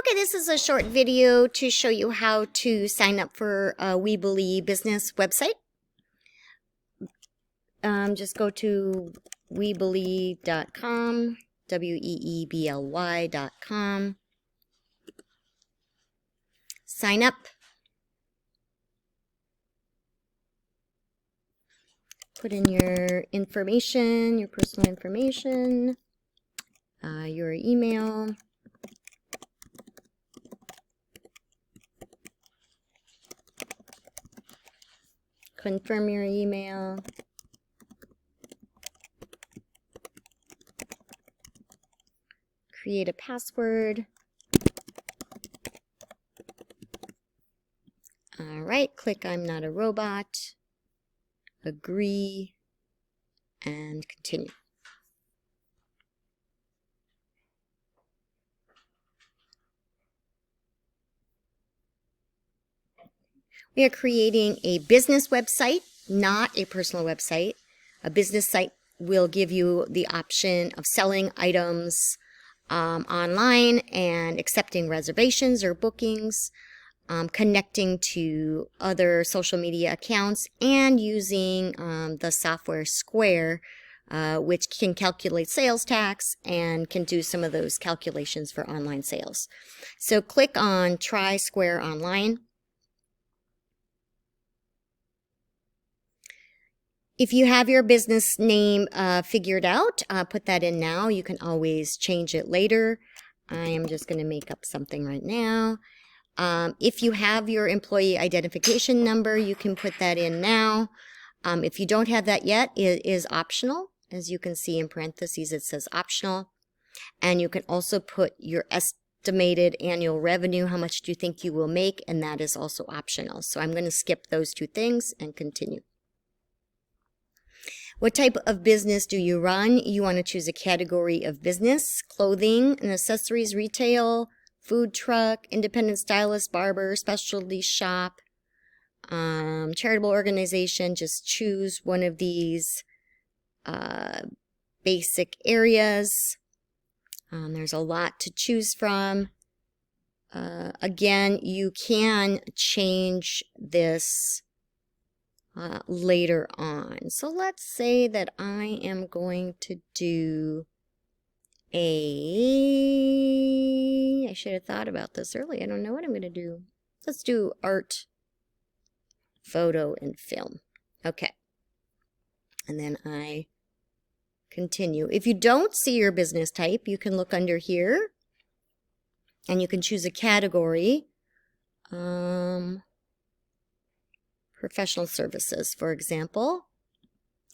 Okay, this is a short video to show you how to sign up for a Weebly business website. Just go to weebly.com, weebly.com. Sign up. Put in your information, your personal information, your email. Confirm your email. Create a password. All right, click I'm not a robot. Agree and continue. We are creating a business website, not a personal website. A business site will give you the option of selling items online and accepting reservations or bookings, connecting to other social media accounts, and using the software Square, which can calculate sales tax and can do some of those calculations for online sales. So click on Try Square Online. If you have your business name figured out, put that in now. You can always change it later. I am just going to make up something right now. If you have your employee identification number, you can put that in now. If you don't have that yet, it is optional. As you can see in parentheses, it says optional. And you can also put your estimated annual revenue, how much do you think you will make, and that is also optional. So I'm going to skip those two things and continue. What type of business do you run? You want to choose a category of business: clothing and accessories, retail, food truck, independent stylist, barber, specialty shop, charitable organization. Just choose one of these basic areas. There's a lot to choose from. Again, you can change this later on. So let's say that I am going to do I should have thought about this early. I don't know what I'm going to do. Let's do art, photo, and film. Okay. And then I continue. If you don't see your business type, you can look under here and you can choose a category. Professional services, for example.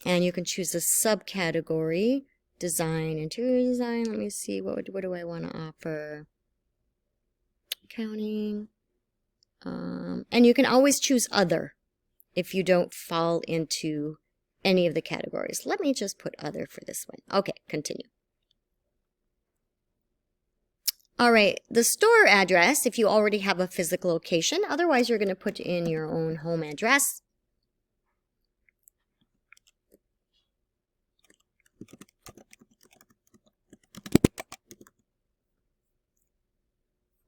And you can choose a subcategory. Design, interior design. Let me see, what do I want to offer? Accounting. And you can always choose other if you don't fall into any of the categories. Let me just put other for this one. Okay, continue. All right, the store address, if you already have a physical location. Otherwise, you're going to put in your own home address.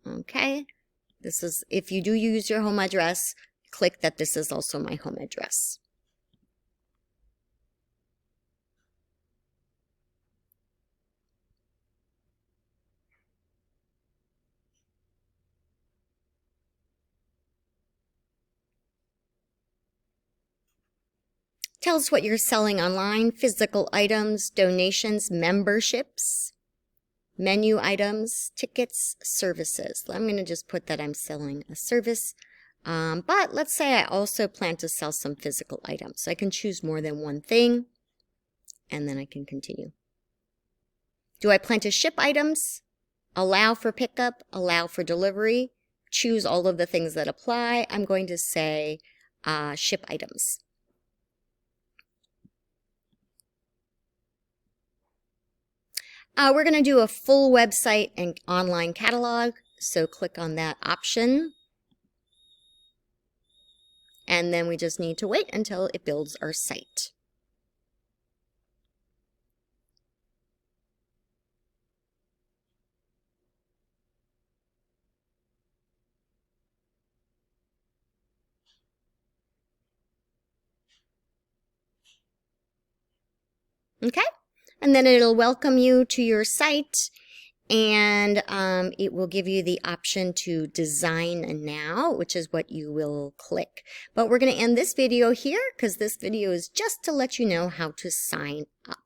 Okay, this is, if you do use your home address, click that this is also my home address. Tell us what you're selling online: physical items, donations, memberships, menu items, tickets, services. I'm going to just put that I'm selling a service. But let's say I also plan to sell some physical items. So I can choose more than one thing, and then I can continue. Do I plan to ship items? Allow for pickup, allow for delivery. Choose all of the things that apply. I'm going to say ship items. We're going to do a full website and online catalog, so click on that option. And then we just need to wait until it builds our site. Okay? And then it'll welcome you to your site, and it will give you the option to design now, which is what you will click. But we're going to end this video here because this video is just to let you know how to sign up.